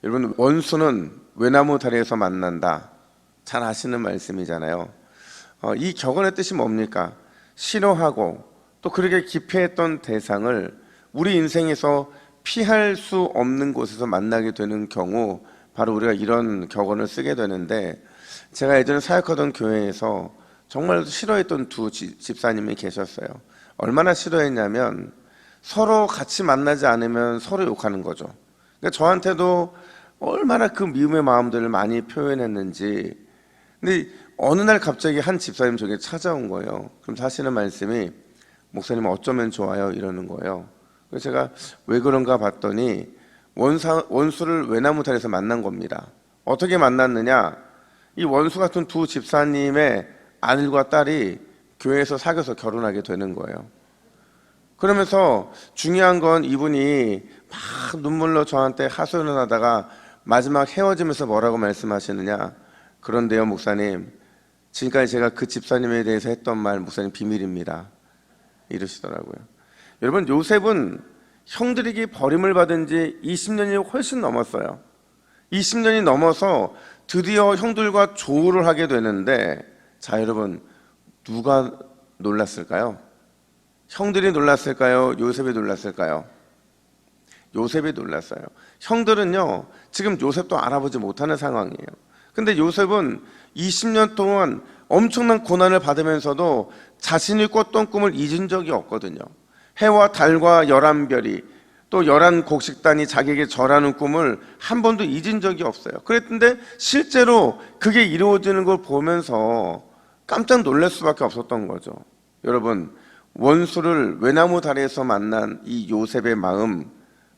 여러분, 원수는 외나무 다리에서 만난다. 잘 아시는 말씀이잖아요. 이 격언의 뜻이 뭡니까? 싫어하고 또 그렇게 기피했던 대상을 우리 인생에서 피할 수 없는 곳에서 만나게 되는 경우, 바로 우리가 이런 격언을 쓰게 되는데, 제가 예전에 사역하던 교회에서 정말 싫어했던 두 집사님이 계셨어요. 얼마나 싫어했냐면 서로 같이 만나지 않으면 서로 욕하는 거죠. 그러니까 저한테도 얼마나 그 미움의 마음들을 많이 표현했는지. 근데 어느 날 갑자기 한 집사님 저에게 찾아온 거예요. 그럼 하시는 말씀이, 목사님 어쩌면 좋아요? 이러는 거예요. 그래서 제가 왜 그런가 봤더니 원수를 외나무 다리에서 만난 겁니다. 어떻게 만났느냐? 이 원수 같은 두 집사님의 아들과 딸이 교회에서 사귀어서 결혼하게 되는 거예요. 그러면서 중요한 건 이분이 막 눈물로 저한테 하소연을 하다가 마지막 헤어지면서 뭐라고 말씀하시느냐? 그런데요, 목사님, 지금까지 제가 그 집사님에 대해서 했던 말, 목사님 비밀입니다. 이러시더라고요. 여러분, 요셉은 형들에게 버림을 받은 지 20년이 훨씬 넘었어요. 20년이 넘어서 드디어 형들과 조우를 하게 되는데, 자, 여러분, 누가 놀랐을까요? 형들이 놀랐을까요? 요셉이 놀랐을까요? 요셉이 놀랐어요. 형들은요, 지금 요셉도 알아보지 못하는 상황이에요. 근데 요셉은 20년 동안 엄청난 고난을 받으면서도 자신이 꿨던 꿈을 잊은 적이 없거든요. 해와 달과 11별이 또 11곡식단이 자기에게 절하는 꿈을 한 번도 잊은 적이 없어요. 그랬는데 실제로 그게 이루어지는 걸 보면서 깜짝 놀랄 수밖에 없었던 거죠. 여러분, 원수를 외나무 다리에서 만난 이 요셉의 마음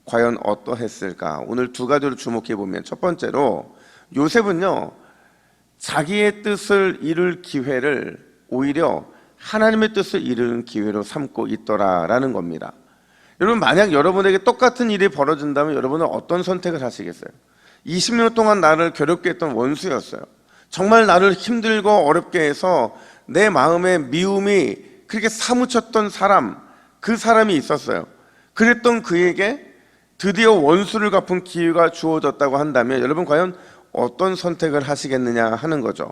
과연 어떠했을까? 오늘 두 가지로 주목해 보면, 첫 번째로 요셉은요, 자기의 뜻을 이룰 기회를 오히려 하나님의 뜻을 이루는 기회로 삼고 있더라라는 겁니다. 여러분, 만약 여러분에게 똑같은 일이 벌어진다면 여러분은 어떤 선택을 하시겠어요? 20년 동안 나를 괴롭게 했던 원수였어요. 정말 나를 힘들고 어렵게 해서 내 마음에 미움이 그렇게 사무쳤던 사람, 그 사람이 있었어요. 그랬던 그에게 드디어 원수를 갚은 기회가 주어졌다고 한다면 여러분 과연 어떤 선택을 하시겠느냐 하는 거죠.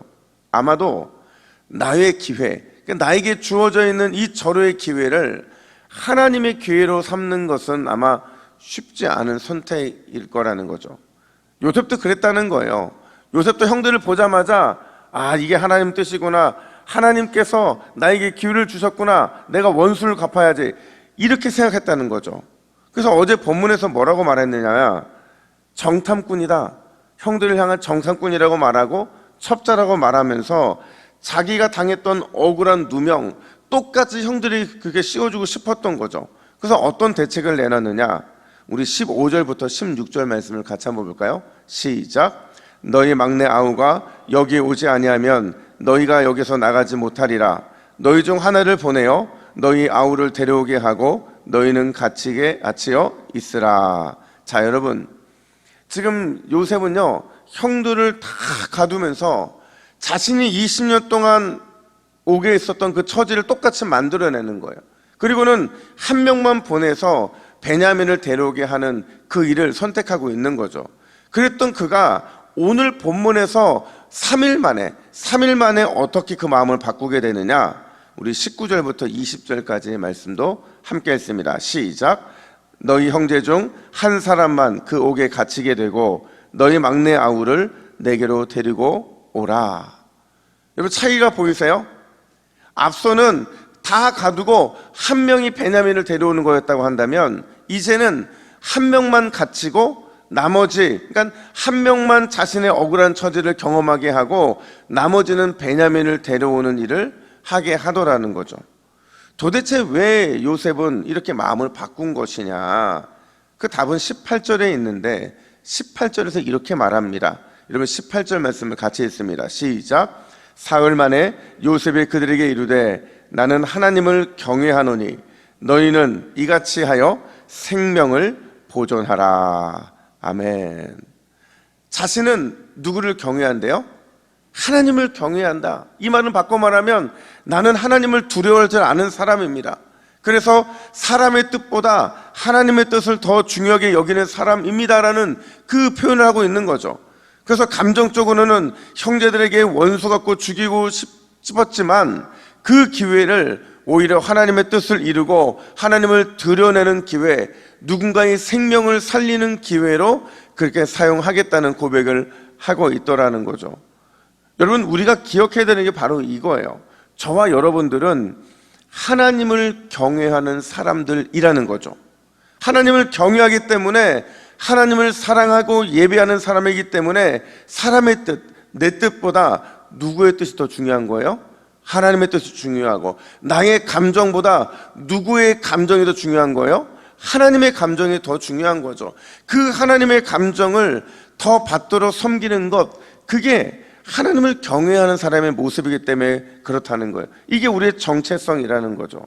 아마도 나의 기회, 나에게 주어져 있는 이 절호의 기회를 하나님의 기회로 삼는 것은 아마 쉽지 않은 선택일 거라는 거죠. 요셉도 그랬다는 거예요. 요셉도 형들을 보자마자 이게 하나님 뜻이구나, 하나님께서 나에게 기회를 주셨구나, 내가 원수를 갚아야지, 이렇게 생각했다는 거죠. 그래서 어제 본문에서 뭐라고 말했느냐, 정탐꾼이다, 형들을 향한 정탐꾼이라고 말하고 첩자라고 말하면서 자기가 당했던 억울한 누명 똑같이 형들이 그게 씌워주고 싶었던 거죠. 그래서 어떤 대책을 내놨느냐, 우리 15절부터 16절 말씀을 같이 한번 볼까요? 시작. 너희 막내 아우가 여기에 오지 아니하면 너희가 여기서 나가지 못하리라. 너희 중 하나를 보내어 너희 아우를 데려오게 하고 너희는 갇히어 있으라. 자, 여러분, 지금 요셉은요, 형들을 다 가두면서 자신이 20년 동안 오게 있었던 그 처지를 똑같이 만들어내는 거예요. 그리고는 한 명만 보내서 베냐민을 데려오게 하는 그 일을 선택하고 있는 거죠. 그랬던 그가 오늘 본문에서 3일 만에 어떻게 그 마음을 바꾸게 되느냐, 우리 19절부터 20절까지의 말씀도 함께 했습니다. 시작. 너희 형제 중 한 사람만 그 옥에 갇히게 되고 너희 막내 아우를 내게로 데리고 오라. 여러분, 차이가 보이세요? 앞서는 다 가두고 한 명이 베냐민을 데려오는 거였다고 한다면 이제는 한 명만 갇히고 나머지, 그러니까 한 명만 자신의 억울한 처지를 경험하게 하고 나머지는 베냐민을 데려오는 일을 하게 하더라는 거죠. 도대체 왜 요셉은 이렇게 마음을 바꾼 것이냐? 그 답은 18절에 있는데 18절에서 이렇게 말합니다. 여러분, 18절 말씀을 같이 읽습니다. 시작. 사흘 만에 요셉이 그들에게 이르되 나는 하나님을 경외하노니 너희는 이같이 하여 생명을 보존하라. 아멘. 자신은 누구를 경외한대요? 하나님을 경외한다. 이 말은 바꿔 말하면 나는 하나님을 두려워할 줄 아는 사람입니다. 그래서 사람의 뜻보다 하나님의 뜻을 더 중요하게 여기는 사람입니다라는 그 표현을 하고 있는 거죠. 그래서 감정적으로는 형제들에게 원수 갖고 죽이고 싶었지만 그 기회를 오히려 하나님의 뜻을 이루고 하나님을 드러내는 기회, 누군가의 생명을 살리는 기회로 그렇게 사용하겠다는 고백을 하고 있더라는 거죠. 여러분, 우리가 기억해야 되는 게 바로 이거예요. 저와 여러분들은 하나님을 경외하는 사람들이라는 거죠. 하나님을 경외하기 때문에 하나님을 사랑하고 예배하는 사람이기 때문에 사람의 뜻, 내 뜻보다 누구의 뜻이 더 중요한 거예요? 하나님의 뜻이 중요하고, 나의 감정보다 누구의 감정이 더 중요한 거예요? 하나님의 감정이 더 중요한 거죠. 그 하나님의 감정을 더 받들어 섬기는 것, 그게 하나님을 경외하는 사람의 모습이기 때문에 그렇다는 거예요. 이게 우리의 정체성이라는 거죠.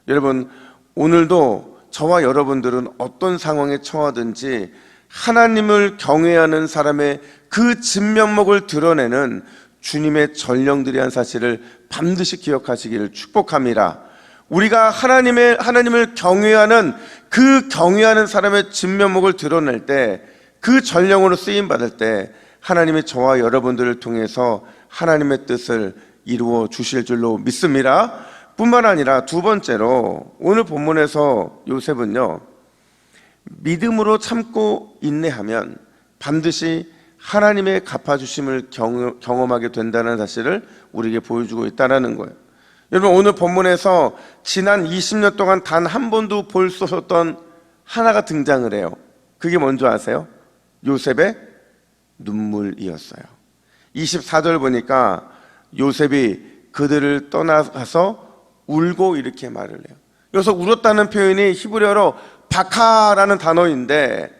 여러분, 오늘도 저와 여러분들은 어떤 상황에 처하든지 하나님을 경외하는 사람의 그 진면목을 드러내는 주님의 전령들이란 사실을 반드시 기억하시기를 축복합니다. 우리가 하나님을 경외하는 그 경외하는 사람의 진면목을 드러낼 때, 그 전령으로 쓰임 받을 때 하나님이 저와 여러분들을 통해서 하나님의 뜻을 이루어 주실 줄로 믿습니다. 뿐만 아니라 두 번째로 오늘 본문에서 요셉은요, 믿음으로 참고 인내하면 반드시 하나님의 갚아주심을 경험하게 된다는 사실을 우리에게 보여주고 있다는 거예요. 여러분, 오늘 본문에서 지난 20년 동안 단 한 번도 볼 수 없었던 하나가 등장을 해요. 그게 뭔지 아세요? 요셉의 눈물이었어요. 24절 보니까 요셉이 그들을 떠나가서 울고 이렇게 말을 해요. 여기서 울었다는 표현이 히브리어로 바카라는 단어인데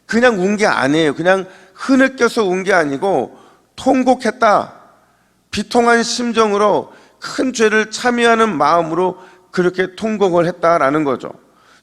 그냥 운 게 아니에요. 그냥 흐느껴서 운 게 아니고 통곡했다. 비통한 심정으로 큰 죄를 참여하는 마음으로 그렇게 통곡을 했다라는 거죠.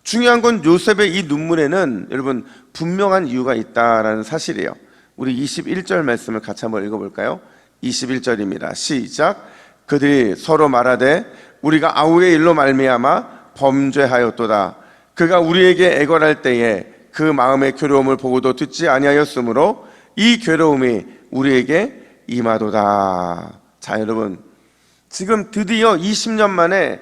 중요한 건 요셉의 이 눈물에는 여러분 분명한 이유가 있다라는 사실이에요. 우리 21절 말씀을 같이 한번 읽어볼까요? 21절입니다. 시작. 그들이 서로 말하되 우리가 아우의 일로 말미암아 범죄하였도다. 그가 우리에게 애걸할 때에 그 마음의 괴로움을 보고도 듣지 아니하였으므로 이 괴로움이 우리에게 임하도다. 자, 여러분, 지금 드디어 20년 만에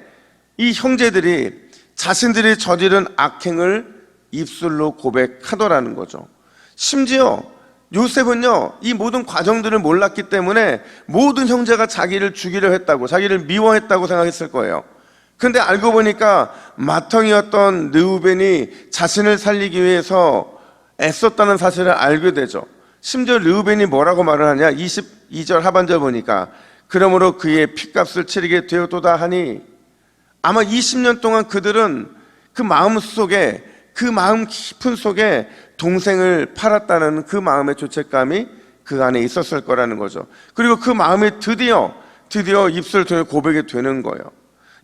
이 형제들이 자신들이 저지른 악행을 입술로 고백하더라는 거죠. 심지어 요셉은요, 이 모든 과정들을 몰랐기 때문에 모든 형제가 자기를 죽이려 했다고, 자기를 미워했다고 생각했을 거예요. 근데 알고 보니까 맏형이었던 르우벤이 자신을 살리기 위해서 애썼다는 사실을 알게 되죠. 심지어 르우벤이 뭐라고 말을 하냐? 22절 하반절 보니까 그러므로 그의 핏값을 치르게 되었도다 하니, 아마 20년 동안 그들은 그 마음 속에, 그 마음 깊은 속에 동생을 팔았다는 그 마음의 죄책감이 그 안에 있었을 거라는 거죠. 그리고 그 마음이 드디어 입술을 통해 고백이 되는 거예요.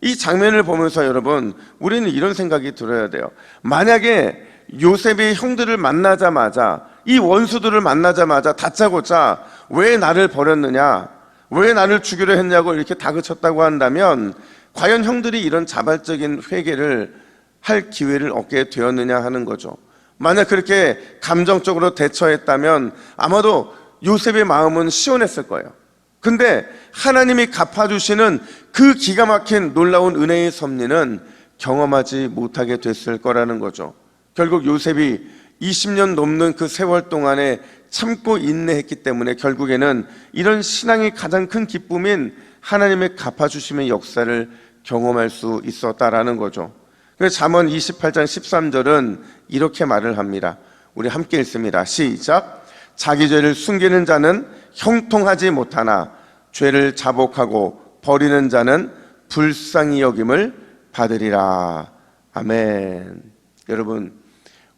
이 장면을 보면서 여러분, 우리는 이런 생각이 들어야 돼요. 만약에 요셉이 형들을 만나자마자, 이 원수들을 만나자마자 다짜고짜 왜 나를 버렸느냐, 왜 나를 죽이려 했냐고 이렇게 다그쳤다고 한다면 과연 형들이 이런 자발적인 회개를 할 기회를 얻게 되었느냐 하는 거죠. 만약 그렇게 감정적으로 대처했다면 아마도 요셉의 마음은 시원했을 거예요. 근데 하나님이 갚아주시는 그 기가 막힌 놀라운 은혜의 섭리는 경험하지 못하게 됐을 거라는 거죠. 결국 요셉이 20년 넘는 그 세월 동안에 참고 인내했기 때문에 결국에는 이런 신앙의 가장 큰 기쁨인 하나님의 갚아주심의 역사를 경험할 수 있었다라는 거죠. 그래서 잠언 28장 13절은 이렇게 말을 합니다. 우리 함께 읽습니다. 시작. 자기 죄를 숨기는 자는 형통하지 못하나 죄를 자복하고 버리는 자는 불쌍히 여김을 받으리라. 아멘. 여러분,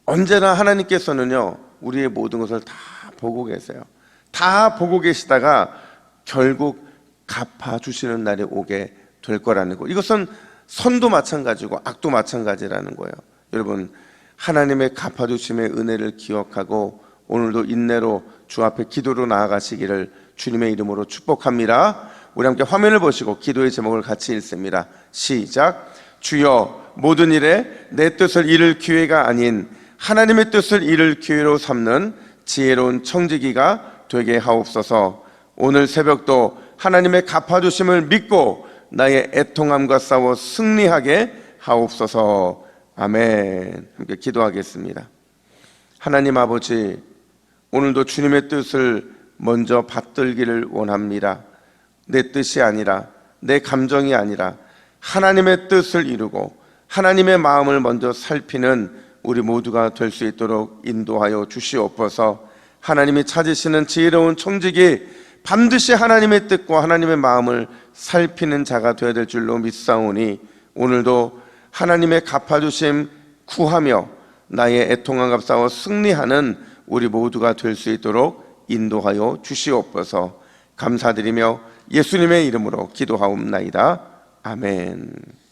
언제나 하나님께서는요, 우리의 모든 것을 다 보고 계세요. 다 보고 계시다가 결국 갚아주시는 날이 오게 될 거라는 거. 이것은 선도 마찬가지고 악도 마찬가지라는 거예요. 여러분, 하나님의 갚아주심의 은혜를 기억하고 오늘도 인내로 주 앞에 기도로 나아가시기를 주님의 이름으로 축복합니다. 우리 함께 화면을 보시고 기도의 제목을 같이 읽습니다. 시작. 주여, 모든 일에 내 뜻을 이룰 기회가 아닌 하나님의 뜻을 이룰 기회로 삼는 지혜로운 청지기가 되게 하옵소서. 오늘 새벽도 하나님의 갚아주심을 믿고 나의 애통함과 싸워 승리하게 하옵소서. 아멘. 함께 기도하겠습니다. 하나님 아버지, 오늘도 주님의 뜻을 먼저 받들기를 원합니다. 내 뜻이 아니라, 내 감정이 아니라 하나님의 뜻을 이루고 하나님의 마음을 먼저 살피는 우리 모두가 될 수 있도록 인도하여 주시옵소서. 하나님이 찾으시는 지혜로운 청지기, 반드시 하나님의 뜻과 하나님의 마음을 살피는 자가 되어야 될 줄로 믿사오니 오늘도 하나님의 갚아주심 구하며 나의 애통함 값싸워 승리하는 우리 모두가 될 수 있도록 인도하여 주시옵소서. 감사드리며 예수님의 이름으로 기도하옵나이다. 아멘.